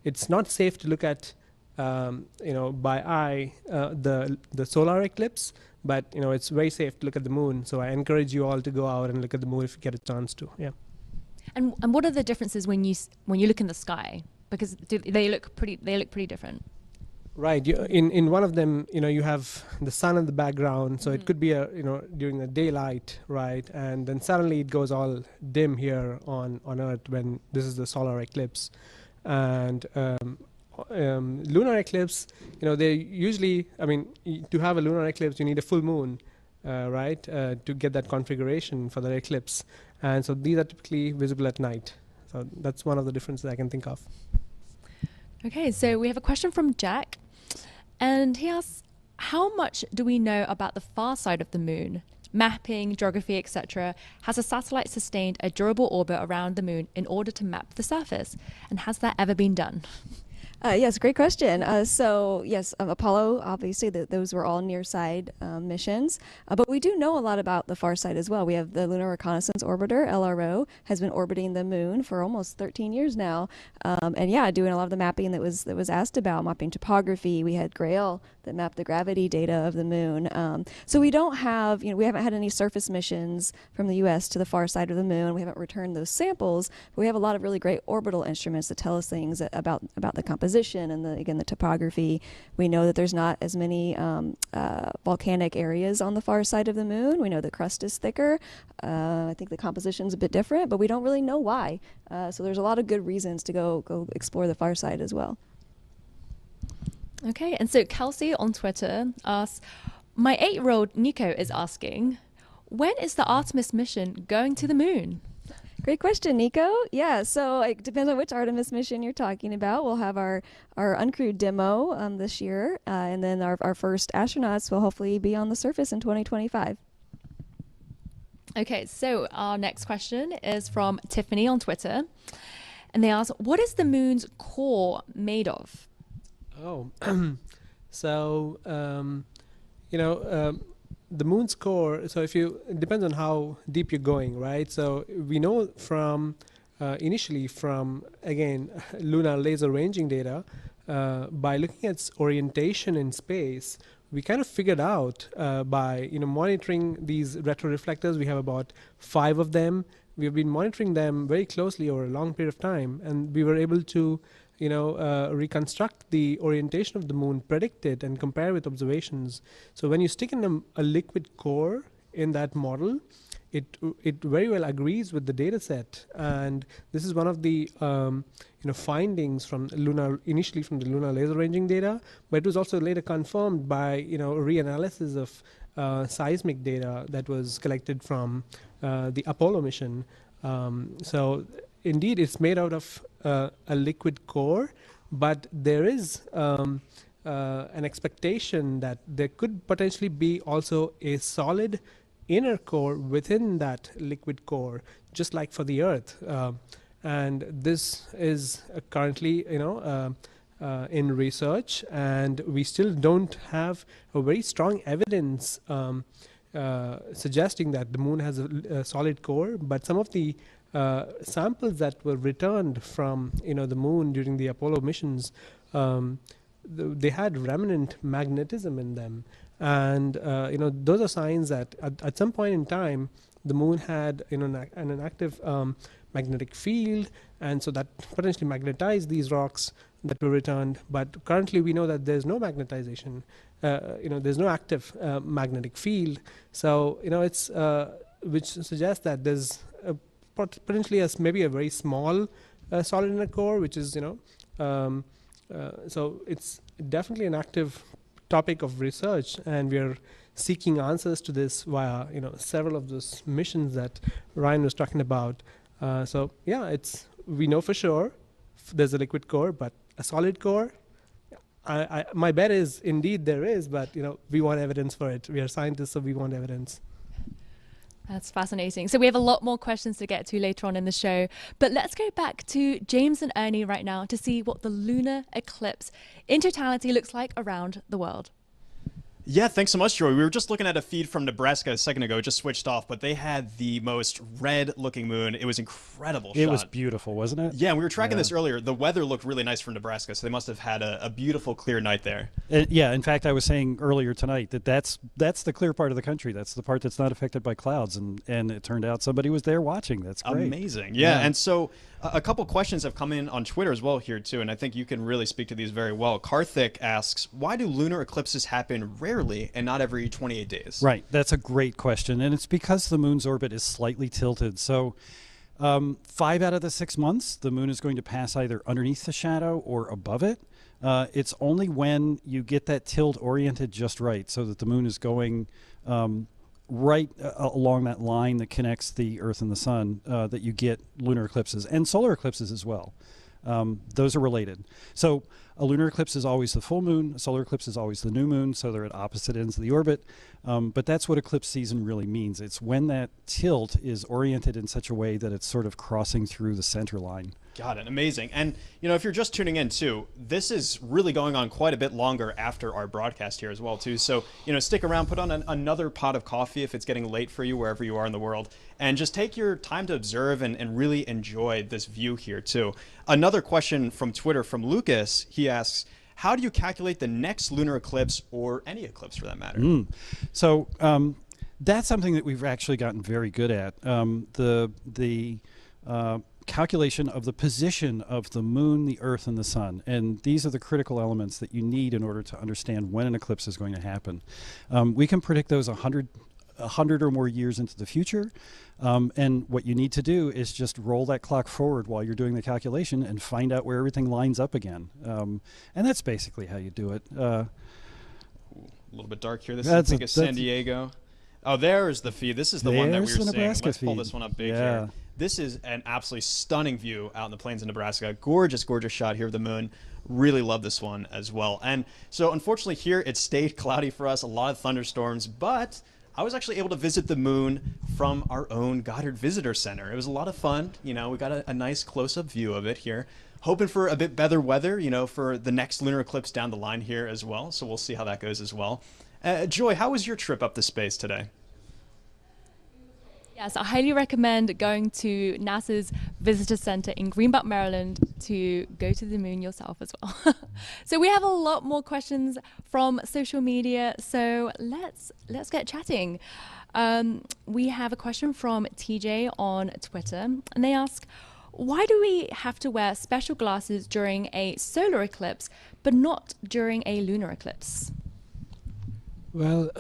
it's not safe to look at by eye the solar eclipse, but it's very safe to look at the moon. So I encourage you all to go out and look at the moon if you get a chance to. Yeah. And what are the differences when you look in the sky? Because they look pretty different. Right. In one of them, you have the sun in the background, so it could be during the daylight, right? And then suddenly it goes all dim here on Earth when this is the solar eclipse. And lunar eclipse, they usually, to have a lunar eclipse, you need a full moon, right, to get that configuration for the eclipse. And so these are typically visible at night. So that's one of the differences I can think of. Okay, so we have a question from Jack, and he asks, how much do we know about the far side of the moon? Mapping, geography, etc. Has a satellite sustained a durable orbit around the moon in order to map the surface? And has that ever been done? Yes, great question. So yes, Apollo, obviously those were all near side missions, but we do know a lot about the far side as well. We have the Lunar Reconnaissance Orbiter, LRO, has been orbiting the moon for almost 13 years now, and yeah, doing a lot of the mapping that was asked about, mapping topography. We had GRAIL that mapped the gravity data of the moon. So we don't have, we haven't had any surface missions from the U.S. to the far side of the moon. We haven't returned those samples, but we have a lot of really great orbital instruments that tell us things about the composition and the topography. We know that there's not as many volcanic areas on the far side of the moon. We know the crust is thicker. I think the composition's a bit different, but we don't really know why. So there's a lot of good reasons to go explore the far side as well. Okay, and so Kelsey on Twitter asks, my 8-year-old Nico is asking, when is the Artemis mission going to the moon? Great question, Nico. Yeah, so it depends on which Artemis mission you're talking about. We'll have our uncrewed demo this year, and then our first astronauts will hopefully be on the surface in 2025. Okay, so our next question is from Tiffany on Twitter, and they ask, what is the moon's core made of? Oh, so, the moon's core, so it depends on how deep you're going, right? So we know from, initially from, again, lunar laser ranging data, by looking at its orientation in space, we kind of figured out by, monitoring these retroreflectors. We have about 5 of them. We've been monitoring them very closely over a long period of time, and we were able to reconstruct the orientation of the moon, predict it, and compare with observations. So when you stick in a liquid core in that model, it very well agrees with the data set. And this is one of the findings from initially from the lunar laser ranging data, but it was also later confirmed by reanalysis of seismic data that was collected from the Apollo mission. So indeed, it's made out of a liquid core, but there is an expectation that there could potentially be also a solid inner core within that liquid core, just like for the Earth. And this is currently, in research, and we still don't have a very strong evidence suggesting that the moon has a solid core, but some of the samples that were returned from the moon during the Apollo missions, they had remnant magnetism in them, and those are signs that at some point in time the moon had an active magnetic field, and so that potentially magnetized these rocks that were returned. But currently we know that there's no magnetization. There's no active magnetic field. So it's which suggests that there's potentially maybe a very small solid inner core, which is so it's definitely an active topic of research, and we are seeking answers to this via several of those missions that Ryan was talking about. So yeah, we know for sure there's a liquid core, but a solid core, my bet is indeed there is, but we want evidence for it. We are scientists, so we want evidence. That's fascinating. So we have a lot more questions to get to later on in the show, but let's go back to James and Ernie right now to see what the lunar eclipse in totality looks like around the world. Yeah, thanks so much, Joy. We were just looking at a feed from Nebraska a second ago, just switched off, but they had the most red-looking moon. It was incredible shot. It was beautiful, wasn't it? Yeah, we were tracking this earlier. The weather looked really nice from Nebraska, so they must have had a beautiful, clear night there. Yeah, in fact, I was saying earlier tonight that's the clear part of the country. That's the part that's not affected by clouds, and it turned out somebody was there watching. That's great. Amazing. Yeah, and so a couple questions have come in on Twitter as well here, too, and I think you can really speak to these very well. Karthik asks, why do lunar eclipses happen rarely and not every 28 days? Right. That's a great question. And it's because the moon's orbit is slightly tilted. So 5 out of the 6 months, the moon is going to pass either underneath the shadow or above it. It's only when you get that tilt oriented just right so that the moon is going right along that line that connects the Earth and the Sun that you get lunar eclipses and solar eclipses as well. Those are related. So a lunar eclipse is always the full moon, a solar eclipse is always the new moon, so they're at opposite ends of the orbit. But that's what eclipse season really means. It's when that tilt is oriented in such a way that it's sort of crossing through the center line. Got it. Amazing. And, you know, if you're just tuning in, too, this is really going on quite a bit longer after our broadcast here as well, too. So, you know, stick around, put on another pot of coffee if it's getting late for you wherever you are in the world, and just take your time to observe and really enjoy this view here, too. Another question from Twitter from Lucas. He asks, how do you calculate the next lunar eclipse, or any eclipse for that matter? So that's something that we've actually gotten very good at. The calculation of the position of the moon, the Earth, and the Sun. And these are the critical elements that you need in order to understand when an eclipse is going to happen. We can predict those 100 or more years into the future. And what you need to do is just roll that clock forward while you're doing the calculation and find out where everything lines up again. And that's basically how you do it. A little bit dark here. This is, I think, San Diego. Oh, there's the feed. This is the one that we were seeing. Let's pull this one up big here. This is an absolutely stunning view out in the plains of Nebraska. Gorgeous, gorgeous shot here of the moon. Really love this one as well. And so, unfortunately, here it stayed cloudy for us. A lot of thunderstorms, but I was actually able to visit the moon from our own Goddard Visitor Center. It was a lot of fun. You know, we got a nice close-up view of it here. Hoping for a bit better weather, you know, for the next lunar eclipse down the line here as well. So we'll see how that goes as well. Joy, how was your trip up to space today? Yes, I highly recommend going to NASA's Visitor Center in Greenbelt, Maryland to go to the moon yourself as well. So we have a lot more questions from social media, so let's get chatting. We have a question from TJ on Twitter, and they ask, why do we have to wear special glasses during a solar eclipse, but not during a lunar eclipse? Well,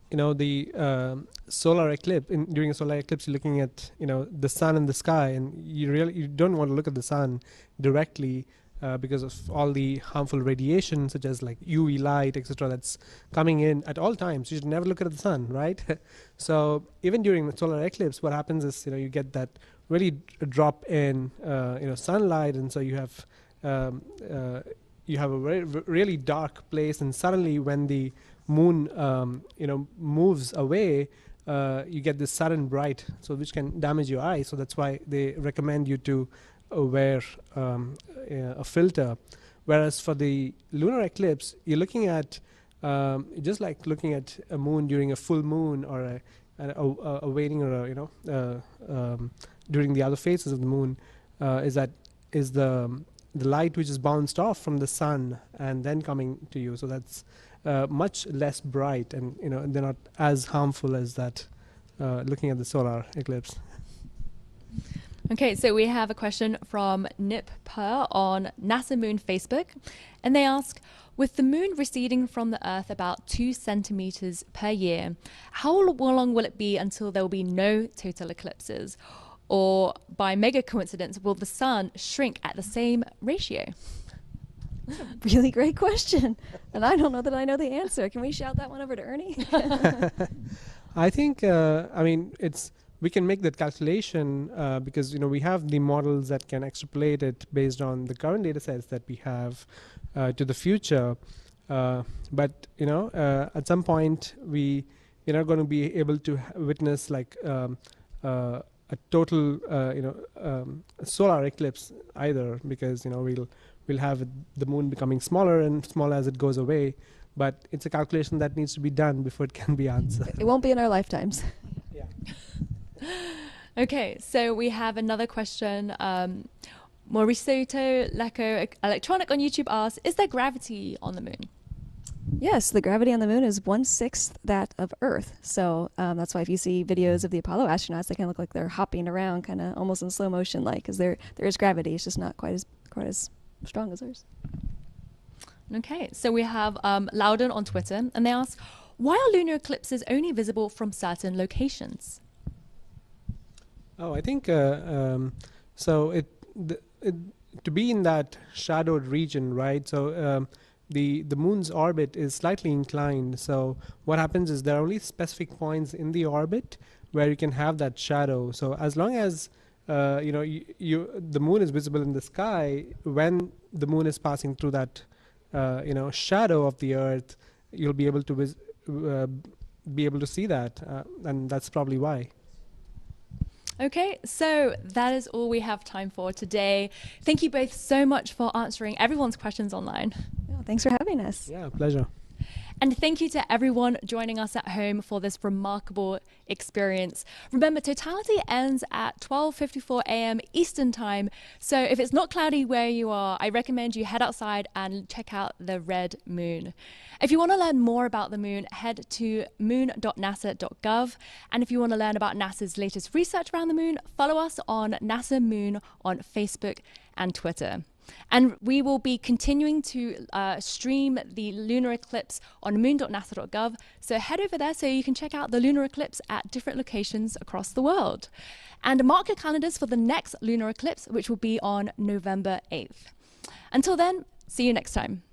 you know, the solar eclipse, during a solar eclipse, you're looking at, you know, the sun in the sky, and you don't want to look at the sun directly because of all the harmful radiation, such as like UV light, etc., that's coming in at all times. You should never look at the sun, right? So even during the solar eclipse, what happens is, you know, you get that really drop in, you know, sunlight, and so you have a really dark place, and suddenly when the moon you know, moves away, you get this sudden bright, so which can damage your eye. So that's why they recommend you to wear a filter. Whereas for the lunar eclipse, you're looking at just like looking at a moon during a full moon, or a waning, or a, you know, during the other phases of the moon, is the light which is bounced off from the sun and then coming to you. So that's much less bright, and, you know, they're not as harmful as that looking at the solar eclipse. Okay, so we have a question from Nip Per on NASA Moon Facebook, and they ask, with the moon receding from the Earth about 2 centimeters per year, how long will it be until there will be no total eclipses? Or by mega coincidence, will the sun shrink at the same ratio? That's a really great question, and I don't know that I know the answer. Can we shout that one over to Ernie? I think, I mean, we can make that calculation because, you know, we have the models that can extrapolate it based on the current data sets that we have to the future. But, you know, at some point we you're not going to be able to witness like a total solar eclipse either, because we'll have the moon becoming smaller and smaller as it goes away. But it's a calculation that needs to be done before it can be answered. It won't be in our lifetimes. Yeah. Okay, so we have another question. Mauricio Leco Electronic on YouTube asks, is there gravity on the moon? Yes, the gravity on the moon is 1/6 that of Earth. So that's why if you see videos of the Apollo astronauts, they kind of look like they're hopping around, kind of almost in slow motion, like, because there is gravity. It's just not quite as strong as ours. Okay, so we have Loudon on Twitter, and they ask, why are lunar eclipses only visible from certain locations? Oh, I think so. To be in that shadowed region, right? So the moon's orbit is slightly inclined. So what happens is there are only specific points in the orbit where you can have that shadow. So as long as the moon is visible in the sky, when the moon is passing through that shadow of the Earth, you'll be able to see that, and that's probably why. Okay, so that is all we have time for today. Thank you both so much for answering everyone's questions online. Yeah, thanks for having us. Yeah, pleasure. And thank you to everyone joining us at home for this remarkable experience. Remember, Totality ends at 12:54 a.m. Eastern Time. So if it's not cloudy where you are, I recommend you head outside and check out the red moon. If you want to learn more about the moon, head to moon.nasa.gov. And if you want to learn about NASA's latest research around the moon, follow us on NASA Moon on Facebook and Twitter. And we will be continuing to stream the lunar eclipse on moon.nasa.gov. So head over there so you can check out the lunar eclipse at different locations across the world. And mark your calendars for the next lunar eclipse, which will be on November 8th. Until then, see you next time.